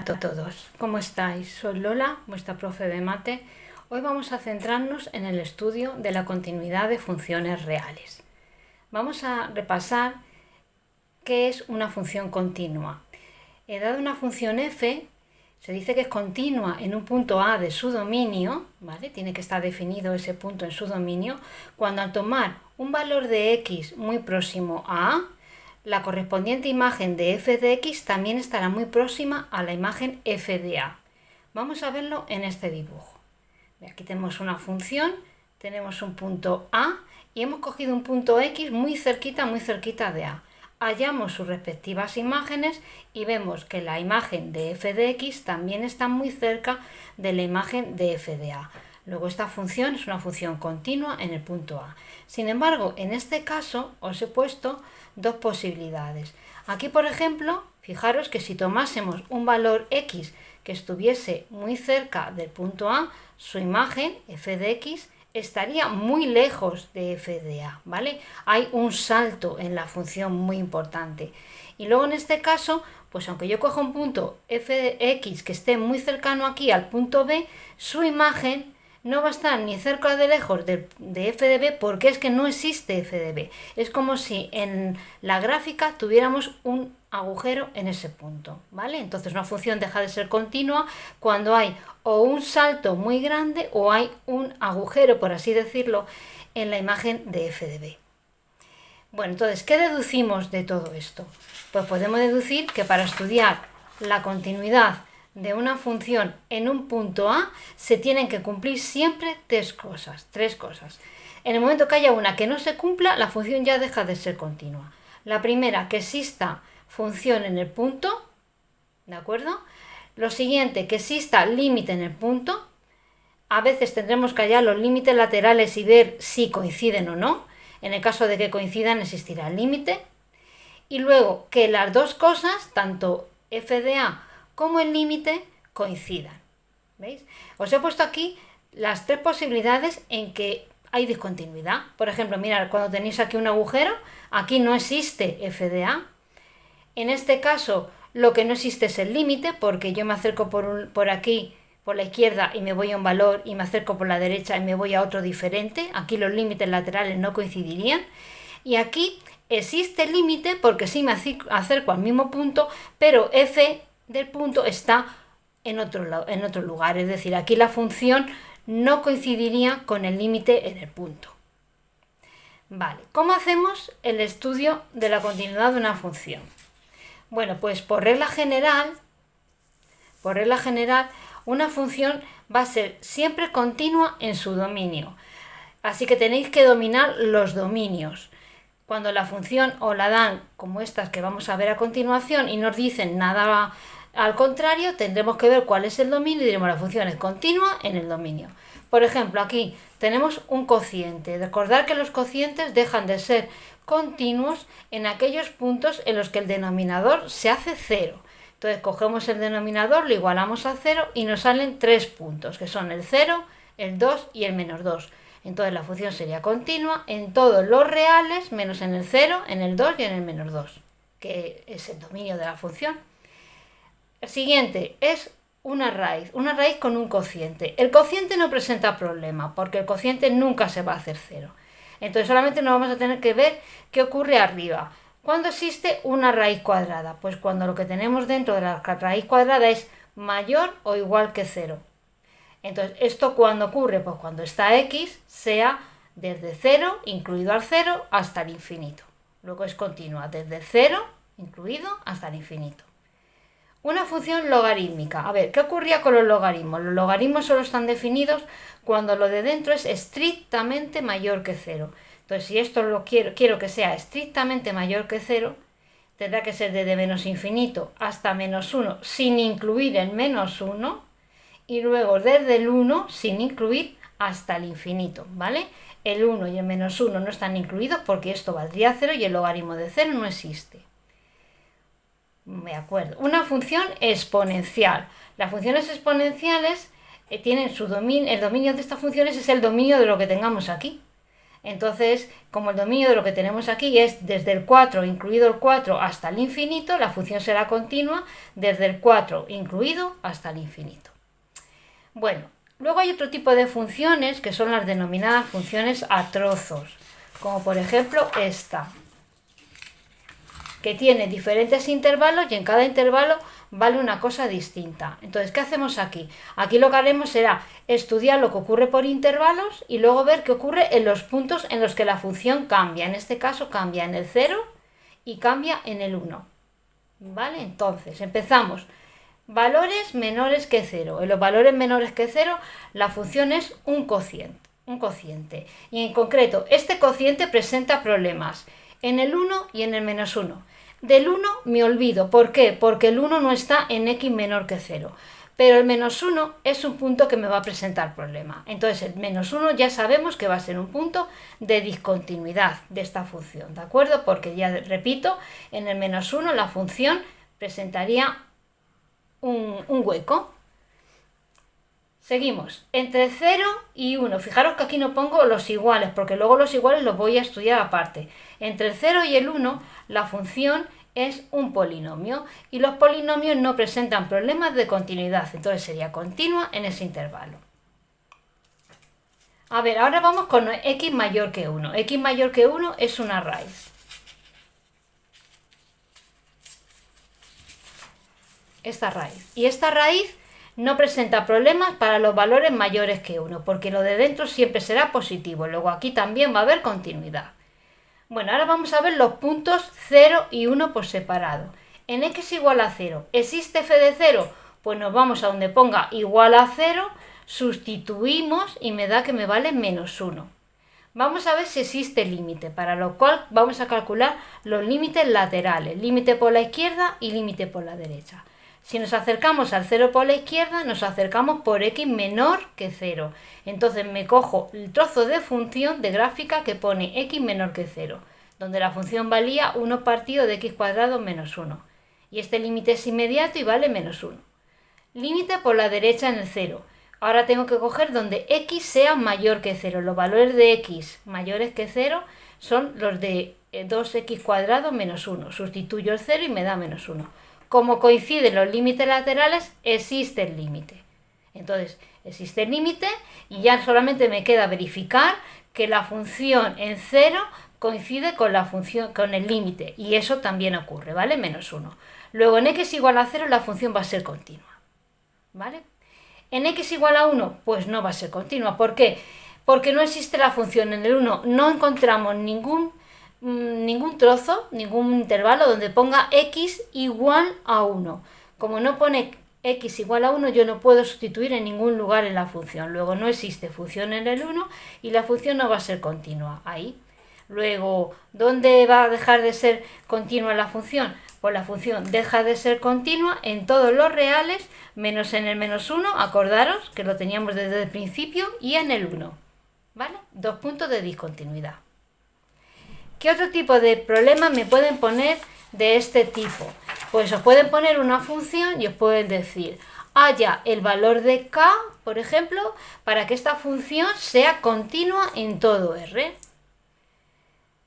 a todos, ¿cómo estáis? Soy Lola, vuestra profe de mate. Hoy vamos a centrarnos en el estudio de la continuidad de funciones reales. Vamos a repasar qué es una función continua. Dada una función f, se dice que es continua en un punto A de su dominio, ¿vale? Tiene que estar definido ese punto en su dominio, cuando al tomar un valor de x muy próximo a A, la correspondiente imagen de f de x también estará muy próxima a la imagen f de a. Vamos a verlo en este dibujo. Aquí tenemos una función, tenemos un punto A y hemos cogido un punto x muy cerquita de a. Hallamos sus respectivas imágenes y vemos que la imagen de f de x también está muy cerca de la imagen de f de a. Luego esta función es una función continua en el punto A. Sin embargo, en este caso os he puesto dos posibilidades. Aquí, por ejemplo, fijaros que si tomásemos un valor x que estuviese muy cerca del punto A, su imagen, f de x, estaría muy lejos de f de a, ¿vale? Hay un salto en la función muy importante. Y luego en este caso, pues aunque yo coja un punto f de x que esté muy cercano aquí al punto B, su imagen no va a estar ni cerca de lejos de f de b porque es que no existe f de b. Es como si en la gráfica tuviéramos un agujero en ese punto, ¿vale? Entonces una función deja de ser continua cuando hay o un salto muy grande o hay un agujero, por así decirlo, en la imagen de f de b. Bueno, entonces, ¿qué deducimos de todo esto? Pues podemos deducir que para estudiar la continuidad de una función en un punto A se tienen que cumplir siempre tres cosas. En el momento que haya una que no se cumpla, la función ya deja de ser continua. La primera, que exista función en el punto, ¿de acuerdo? Lo siguiente, que exista límite en el punto. A veces tendremos que hallar los límites laterales y ver si coinciden o no. En el caso de que coincidan, existirá el límite. Y luego, que las dos cosas, tanto f de a como el límite, coincidan. ¿Veis? Os he puesto aquí las tres posibilidades en que hay discontinuidad. Por ejemplo, mirad, cuando tenéis aquí un agujero, aquí no existe f de a. En este caso, lo que no existe es el límite, porque yo me acerco por aquí, por la izquierda, y me voy a un valor, y me acerco por la derecha y me voy a otro diferente. Aquí los límites laterales no coincidirían. Y aquí existe el límite porque sí me acerco al mismo punto, pero f del punto está en otro lugar. Es decir, aquí la función no coincidiría con el límite en el punto. Vale, ¿cómo hacemos el estudio de la continuidad de una función? Bueno, pues por regla general, una función va a ser siempre continua en su dominio. Así que tenéis que dominar los dominios. Cuando la función os la dan como estas que vamos a ver a continuación y nos dicen nada al contrario, tendremos que ver cuál es el dominio y diremos la función es continua en el dominio. Por ejemplo, aquí tenemos un cociente. Recordad que los cocientes dejan de ser continuos en aquellos puntos en los que el denominador se hace cero. Entonces cogemos el denominador, lo igualamos a 0 y nos salen tres puntos, que son el 0, el 2 y el menos 2. Entonces la función sería continua en todos los reales, menos en el 0, en el 2 y en el menos 2, que es el dominio de la función. El siguiente es una raíz con un cociente. El cociente no presenta problema, porque el cociente nunca se va a hacer 0. Entonces solamente nos vamos a tener que ver qué ocurre arriba. ¿Cuándo existe una raíz cuadrada? Pues cuando lo que tenemos dentro de la raíz cuadrada es mayor o igual que 0. Entonces, ¿esto cuándo ocurre? Pues cuando esta x sea desde 0, incluido al 0, hasta el infinito. Luego es continua, desde 0, incluido, hasta el infinito. Una función logarítmica. A ver, ¿qué ocurría con los logaritmos? Los logaritmos solo están definidos cuando lo de dentro es estrictamente mayor que 0. Entonces, si esto lo quiero que sea estrictamente mayor que 0, tendrá que ser desde menos infinito hasta menos 1 sin incluir el menos 1 y luego desde el 1 sin incluir hasta el infinito, ¿vale? El 1 y el menos 1 no están incluidos porque esto valdría 0 y el logaritmo de 0 no existe. De acuerdo. Una función exponencial. Las funciones exponenciales tienen su dominio, el dominio de estas funciones es el dominio de lo que tengamos aquí. Entonces, como el dominio de lo que tenemos aquí es desde el 4, incluido el 4, hasta el infinito, la función será continua desde el 4, incluido, hasta el infinito. Bueno, luego hay otro tipo de funciones que son las denominadas funciones a trozos, como por ejemplo esta, que tiene diferentes intervalos y en cada intervalo vale una cosa distinta. Entonces, ¿qué hacemos aquí? Aquí lo que haremos será estudiar lo que ocurre por intervalos y luego ver qué ocurre en los puntos en los que la función cambia. En este caso cambia en el 0 y cambia en el 1. ¿Vale? Entonces, empezamos. Valores menores que 0. En los valores menores que 0 la función es un cociente. Y en concreto, este cociente presenta problemas en el 1 y en el menos 1. Del 1 me olvido. ¿Por qué? Porque el 1 no está en x menor que 0. Pero el menos 1 es un punto que me va a presentar problema. Entonces el menos 1 ya sabemos que va a ser un punto de discontinuidad de esta función, ¿de acuerdo? Porque ya repito, en el menos 1 la función presentaría un hueco. Seguimos, entre 0 y 1. Fijaros que aquí no pongo los iguales, porque luego los iguales los voy a estudiar aparte. Entre el 0 y el 1, la función es un polinomio y los polinomios no presentan problemas de continuidad, entonces sería continua en ese intervalo. A ver, ahora vamos con x mayor que 1. X mayor que 1 es una raíz. Esta raíz. Y esta raíz no presenta problemas para los valores mayores que 1, porque lo de dentro siempre será positivo. Luego aquí también va a haber continuidad. Bueno, ahora vamos a ver los puntos 0 y 1 por separado. En x igual a 0, ¿existe f de 0? Pues nos vamos a donde ponga igual a 0, sustituimos y me da que me vale menos 1. Vamos a ver si existe límite, para lo cual vamos a calcular los límites laterales, límite por la izquierda y límite por la derecha. Si nos acercamos al 0 por la izquierda, nos acercamos por x menor que 0. Entonces me cojo el trozo de función de gráfica que pone x menor que 0, donde la función valía 1 partido de x cuadrado menos 1. Y este límite es inmediato y vale menos 1. Límite por la derecha en el 0. Ahora tengo que coger donde x sea mayor que 0. Los valores de x mayores que 0 son los de 2x cuadrado menos 1. Sustituyo el 0 y me da menos 1. Como coinciden los límites laterales, existe el límite. Entonces, existe el límite y ya solamente me queda verificar que la función en 0 coincide con la función con el límite. Y eso también ocurre, ¿vale? Menos 1. Luego, en x igual a 0, la función va a ser continua. ¿Vale? En x igual a 1, pues no va a ser continua. ¿Por qué? Porque no existe la función en el 1. No encontramos ningún trozo, ningún intervalo donde ponga x igual a 1. Como no pone x igual a 1, yo no puedo sustituir en ningún lugar en la función. Luego no existe función en el 1 y la función no va a ser continua ahí. Luego, ¿dónde va a dejar de ser continua la función? Pues la función deja de ser continua en todos los reales, menos en el menos 1, acordaros que lo teníamos desde el principio, y en el 1. ¿Vale? 2 puntos de discontinuidad. ¿Qué otro tipo de problemas me pueden poner de este tipo? Pues os pueden poner una función y os pueden decir, haya el valor de k, por ejemplo, para que esta función sea continua en todo R.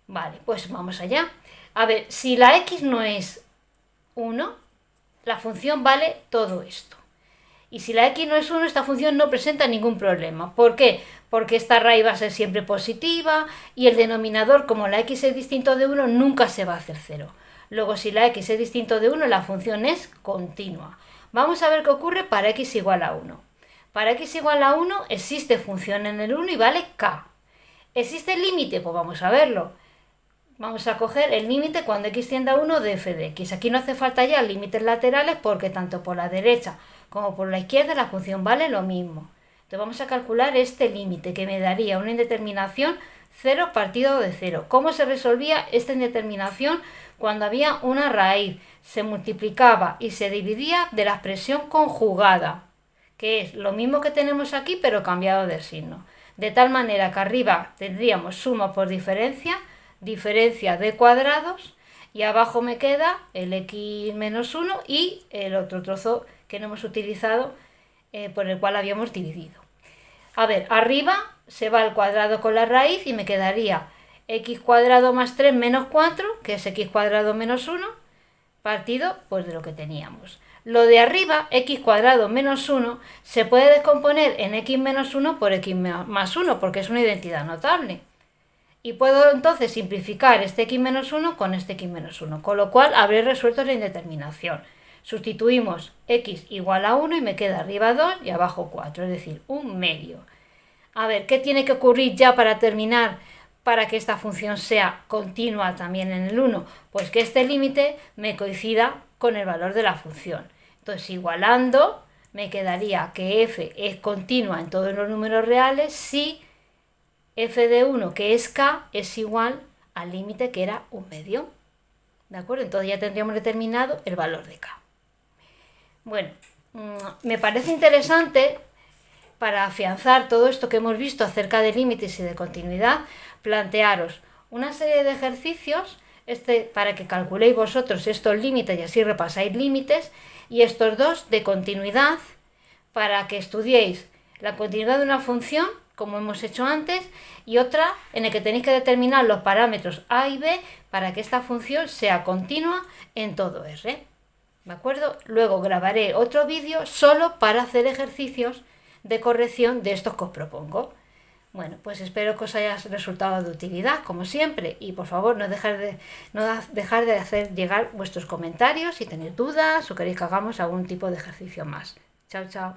Vale, pues vamos allá. A ver, si la x no es 1, la función vale todo esto. Y si la x no es 1, esta función no presenta ningún problema. ¿Por qué? Porque esta raíz va a ser siempre positiva y el denominador, como la x es distinto de 1, nunca se va a hacer 0. Luego, si la x es distinto de 1, la función es continua. Vamos a ver qué ocurre para x igual a 1. Para x igual a 1 existe función en el 1 y vale k. ¿Existe el límite? Pues vamos a verlo. Vamos a coger el límite cuando x tiende a 1 de f de x. Aquí no hace falta ya límites laterales porque tanto por la derecha como por la izquierda la función vale lo mismo. Entonces vamos a calcular este límite que me daría una indeterminación 0 partido de 0. ¿Cómo se resolvía esta indeterminación? Cuando había una raíz, se multiplicaba y se dividía de la expresión conjugada, que es lo mismo que tenemos aquí pero cambiado de signo. De tal manera que arriba tendríamos suma por diferencia de cuadrados y abajo me queda el x menos 1 y el otro trozo que no hemos utilizado por el cual habíamos dividido. A ver, arriba se va al cuadrado con la raíz y me quedaría x cuadrado más 3 menos 4, que es x cuadrado menos 1, partido pues de lo que teníamos. Lo de arriba, x cuadrado menos 1, se puede descomponer en x menos 1 por x más 1, porque es una identidad notable. Y puedo entonces simplificar este x menos 1 con este x menos 1, con lo cual habré resuelto la indeterminación. Sustituimos x igual a 1 y me queda arriba 2 y abajo 4, es decir, un medio. A ver, ¿qué tiene que ocurrir ya para terminar para que esta función sea continua también en el 1? Pues que este límite me coincida con el valor de la función. Entonces, igualando, me quedaría que f es continua en todos los números reales si f de 1, que es k, es igual al límite que era un medio. ¿De acuerdo? Entonces ya tendríamos determinado el valor de k. Bueno, me parece interesante, para afianzar todo esto que hemos visto acerca de límites y de continuidad, plantearos una serie de ejercicios para que calculéis vosotros estos límites y así repasáis límites, y estos dos de continuidad para que estudiéis la continuidad de una función, como hemos hecho antes, y otra en el que tenéis que determinar los parámetros a y b para que esta función sea continua en todo R. ¿De acuerdo? Luego grabaré otro vídeo solo para hacer ejercicios de corrección de estos que os propongo. Bueno, pues espero que os haya resultado de utilidad, como siempre, y por favor no dejar de hacer llegar vuestros comentarios si tenéis dudas o queréis que hagamos algún tipo de ejercicio más. Chao, chao.